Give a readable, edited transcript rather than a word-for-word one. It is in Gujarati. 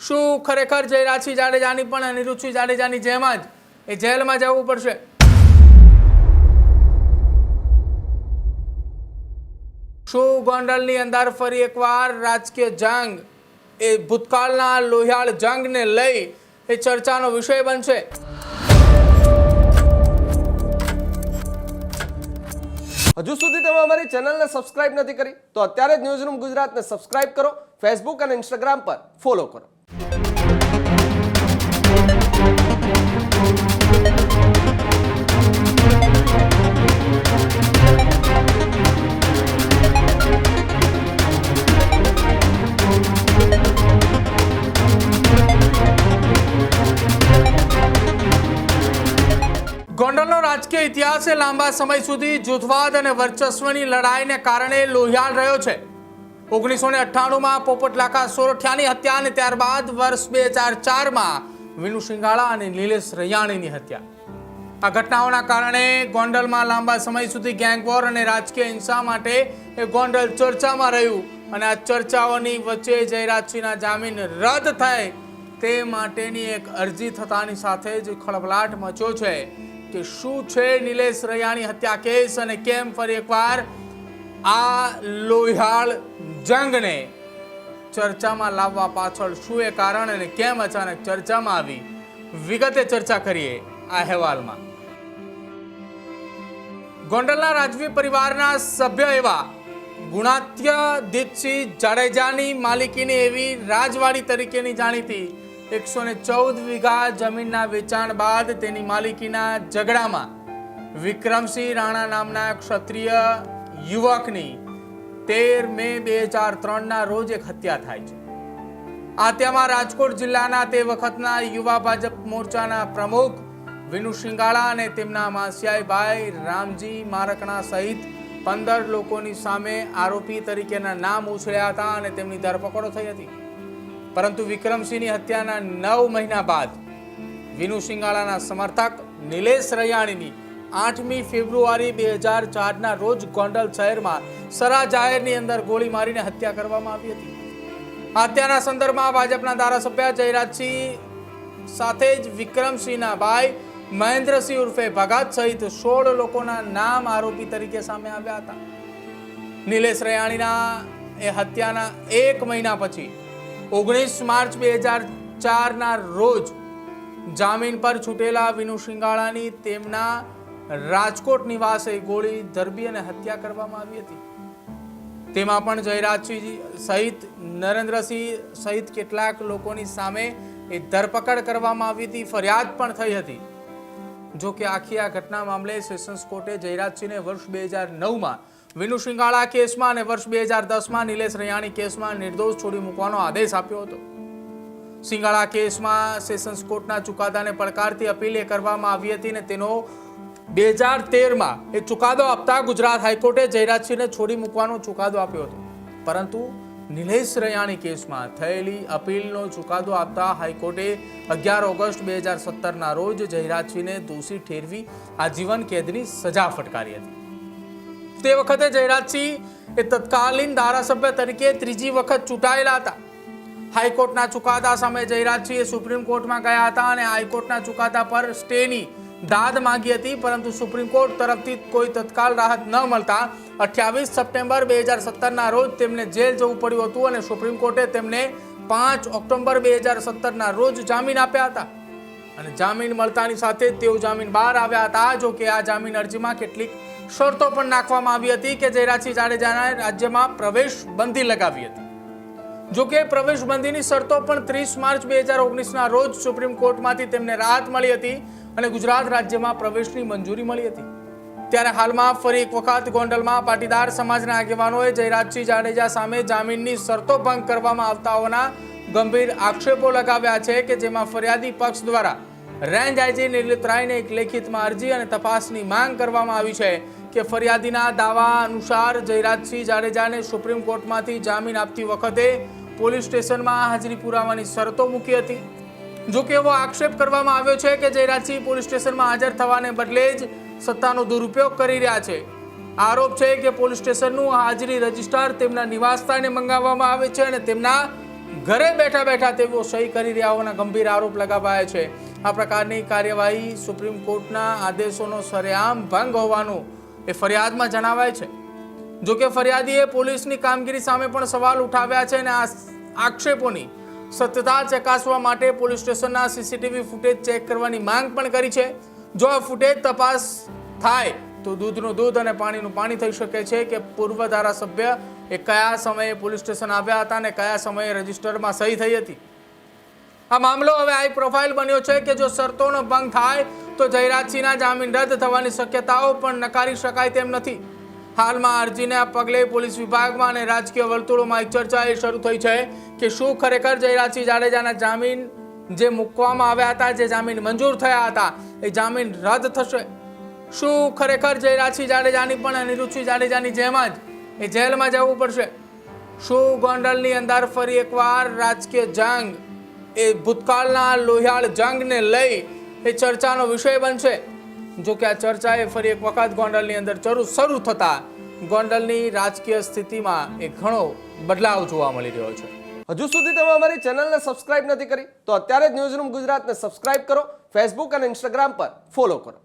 શું ખરેખર જયરાજસિંહ જાડેજાની પણ અનિરુદ્ધસિંહ જાડેજાની જેમ જ એ જેલમાં જવું પડશે? શું ગોંડલની અંદર ફરી એકવાર રાજકીય જંગ એ ભૂતકાળના લોહિયાળ જંગને લઈ એ ચર્ચાનો વિષય બનશે? હજુ સુધી તમે અમારી ચેનલને સબસ્ક્રાઇબ નથી કરી તો અત્યારે જ ન્યૂઝરૂમ ગુજરાતને સબસ્ક્રાઇબ કરો, ફેસબુક અને ઇન્સ્ટાગ્રામ પર ફોલો કરો. ગોંડલનો રાજકીય ઇતિહાસ એ લાંબા સમય સુધી જૂથવાદ અને વર્ચસ્વની લડાઈને કારણે લોહિયાળ રહ્યો છે. 1998માં પોપટ લાખા સોરઠિયાની હત્યા અને ત્યારબાદ વર્ષ 2004માં વિનુ શિંગાળા અને નિલેશ રૈયાણીની હત્યા. આ ઘટનાઓના કારણે ગોંડલમાં લાંબા સમય સુધી ગેંગવોર અને રાજકીય હિંસા માટે એ ગોંડલ ચર્ચામાં રહ્યું અને આ ચર્ચાઓની વચ્ચે જયરાજસિંહના જામીન રદ થાય તે માટેની એક અરજી થતાની સાથે જ ખળભળાટ મચ્યો છે કે શું છે નિલેશ રૈયાણી હત્યા કેસ અને કેમ ફરી એકવાર આ લોહિયાળ જંગને ચર્ચામાં લાવવા પાછળ શું એ કારણ અને કેમ અચાનક ચર્ચામાં આવી, વિગતે ચર્ચા કરીએ આ અહેવાલમાં. ગોંડલના રાજવી પરિવારના સભ્ય એવા ગુણાત્ય દીપસિંહ જાડેજાની માલિકીની એવી રાજવાડી તરીકેની જાણીતી 114 વીઘા જમીનના વેચાણ બાદ તેની માલિકીના ઝઘડામાં વિક્રમસિંહ રાણા નામના ક્ષત્રિય યુવકની 13 મે 2003ના રોજ એક હત્યા થાય છે. આ હત્યામાં રાજકોટ જિલ્લાના તે વખતના યુવા ભાજપ મોરચાના પ્રમુખ વિનુ શિંગાળા અને તેમના માસિયાઈ ભાઈ રામજી મારકણા સહિત 15 લોકોની સામે આરોપી તરીકેના નામ ઉછળ્યા હતા અને તેમની ધરપકડો થઈ હતી. પરંતુ વિક્રમસિંહની હત્યાના 9 મહિના બાદ વિનુ શિંગાળાના સમર્થક નિલેશ રૈયાણીની 8મી ફેબ્રુઆરી 2004ના રોજ ગોંડલ શહેરમાં સરા જાહેરની અંદર ગોળી મારીને હત્યા કરવામાં આવી હતી. હત્યાના સંદર્ભમાં ભાજપના ધારાસભ્ય જયરાજસિંહ સાથે જ વિક્રમસિંહના ભાઈ મહેન્દ્રસિંહ ઉર્ફે ભગત સહિત 16 લોકોના નામ આરોપી તરીકે સામે આવ્યા હતા. નિલેશ રૈયાણીના એ હત્યાના 1 મહિના પછી 19 માર્ચ 2004ના રોજ જામીન પર છૂટેલા વિનુ શિંગાળાની તેમના રાજકોટ નિવાસે ગોળી ધરબી અને હત્યા કરવામાં આવી હતી. તેમાં પણ જયરાજસિંહ સહિત નરેન્દ્રસિંહ સહિત કેટલાક લોકોની સામે એ ધરપકડ કરવામાં આવી હતી, ફરિયાદ પણ થઈ હતી. જો કે આખી આ ઘટના મામલે સેશન્સ કોર્ટે જયરાજસિંહને વર્ષ 2009માં વિનુ શિંગાળા કેસમાં અને વર્ષ 2010માં નિલેશ રૈયાણી કેસમાં નિર્દોષ છોડી મૂકવાનો આદેશ આપ્યો હતો. શિંગાળા કેસમાં સેશન્સ કોર્ટના ચુકાદાને પડકારતી અપીલ કરવામાં આવી હતી અને તેનો 2013માં એ ચુકાદો આપતા ગુજરાત હાઈકોર્ટે જયરાજસિંહને છોડી મૂકવાનો ચુકાદો આપ્યો હતો. પરંતુ નિલેશ રૈયાણી કેસમાં થયેલી અપીલનો ચુકાદો આપતા હાઈકોર્ટે 11 ઓગસ્ટ 2017ના રોજ જયરાજસિંહને દોષી ઠેરવી આજીવન કેદની સજા ફટકારી હતી. તે વખતે જયરાજસિંહ એ તત્કાલીન ધારાસભ્ય તરીકે 3જી વખત ચૂંટાયેલા હતા. હાઈકોર્ટના ચુકાદા સામે જયરાજસિંહ સુપ્રીમ કોર્ટમાં ગયા હતા અને હાઈકોર્ટના ચુકાદા પર સ્ટેની દાદ માંગી હતી, પરંતુ સુપ્રીમ કોર્ટ તરફથી કોઈ તત્કાલ રાહત ન મળતા 28 સપ્ટેમ્બર 2017ના રોજ તેમને જેલ જવું પડ્યું હતું અને સુપ્રીમ કોર્ટે તેમને 5 ઓક્ટોબર 2017ના રોજ જામીન આપ્યા હતા અને જામીન મળતાની સાથે તેઓ જામીન બહાર આવ્યા હતા. જો કે આ જામીન અરજીમાં કેટલીક શરતો પણ નાખવામાં આવી હતી કે જયરાજસિંહ જાડેજાના રાજ્યમાં પ્રવેશ બંધી લગાવી હતી. જો કે પ્રવેશ બંધીની શરતો પણ 30 માર્ચ 2019ના રોજ સુપ્રીમ કોર્ટમાંથી તેમને રાહત મળી હતી અને ગુજરાત રાજ્યમાં પ્રવેશની મંજૂરી મળી હતી. ત્યારે હાલમાં ફરી એક વખત ગોંડલમાં પાટીદાર સમાજના આગેવાનોએ જયરાજસિંહ જાડેજા સામે જામીનની શરતો ભંગ કરવામાં આવતા હોવાના ગંભીર આક્ષેપો લગાવ્યા છે કે જેમાં ફરિયાદી પક્ષ દ્વારા રેન્જ આઈજી નિર્લિપ્ત રાયને એક લેખિતમાં અરજી અને તપાસની માંગ કરવામાં આવી છે કે ફરિયાદીના દાવા અનુસાર જયરાજસિંહ જાડેજાને સુપ્રીમ કોર્ટમાંથી જામીન આપતી વખતે પોલીસ સ્ટેશનમાં હાજરી પુરાવાની શરતો મૂકી હતી. જો કે એવો આક્ષેપ કરવામાં આવ્યો છે કે જયરાજસિંહ પોલીસ સ્ટેશનમાં હાજર થવાને બદલે જ સત્તાનો દુરુપયોગ કરી રહ્યા છે. આરોપ છે કે પોલીસ સ્ટેશનનું હાજરી રજિસ્ટર તેમના નિવાસ સ્થાને મંગાવવામાં આવે છે અને તેમના ઘરે બેઠા બેઠા તેઓ સહી કરી રહ્યા હોવાના ગંભીર આરોપ લગાવાયા છે. આ પ્રકારની કાર્યવાહી સુપ્રીમ કોર્ટના આદેશોનો સરેઆમ ભંગ હોવાનું એ ફરિયાદમાં જણાવાય છે. જોકે ફરિયાદીએ પોલીસની કામગીરી સામે પણ સવાલ ઉઠાવ્યા છે અને આ આક્ષેપોની સત્યતા ચકાસવા માટે પોલીસ સ્ટેશનના સીસીટીવી ફૂટેજ ચેક કરવાની માંગ પણ કરી છે. જો આ ફૂટેજ તપાસ થાય તો દૂધનું દૂધ અને પાણીનું પાણી થઈ શકે છે કે પૂર્વ ધારાસભ્ય એ કયા સમયે પોલીસ સ્ટેશન આવ્યા હતા અને કયા સમયે રજિસ્ટરમાં સહી થઈ હતી. આ મામલો હવે હાઈ પ્રોફાઇલ બન્યો છે કે જો શરતોનો ભંગ થાય તો જયરાજસિંહના જામીન રદ થવાની શક્યતાઓ પણ નકારી શકાય તેમ નથી. હાલમાં અરજીના પગલે પોલીસ વિભાગમાં અને રાજકીય વર્તુળોમાં એક ચર્ચા એ શરૂ થઈ છે કે શું ખરેખર જયરાજસિંહ જાડેજાના જામીન જે મૂકવામાં આવ્યા હતા, જે જામીન મંજૂર થયા હતા, એ જામીન રદ થશે? શું ખરેખર જયરાજસિંહ જાડેજાની પણ અનિરુદ્ધસિંહ જાડેજાની જેમ જ એ જેલમાં જવું પડશે? શું ગોંડલની અંદર ફરી એકવાર રાજકીય જંગ એ ભૂતકાળના લોહિયાળ જંગને લઈ એ ચર્ચાનો વિષય બનશે? જો કે આ ચર્ચા એ ફરી એક વખત ગોંડલની અંદર શરૂ થતા ગોંડલની રાજકીય સ્થિતિમાં એક ઘણો બદલાવ જોવા મળી રહ્યો છે. હજુ સુધી તમે અમારી ચેનલને સબસ્ક્રાઇબ નથી કરી તો અત્યારે જ ન્યૂઝરૂમ ગુજરાતને સબસ્ક્રાઇબ કરો, ફેસબુક અને ઇન્સ્ટાગ્રામ પર ફોલો કરો.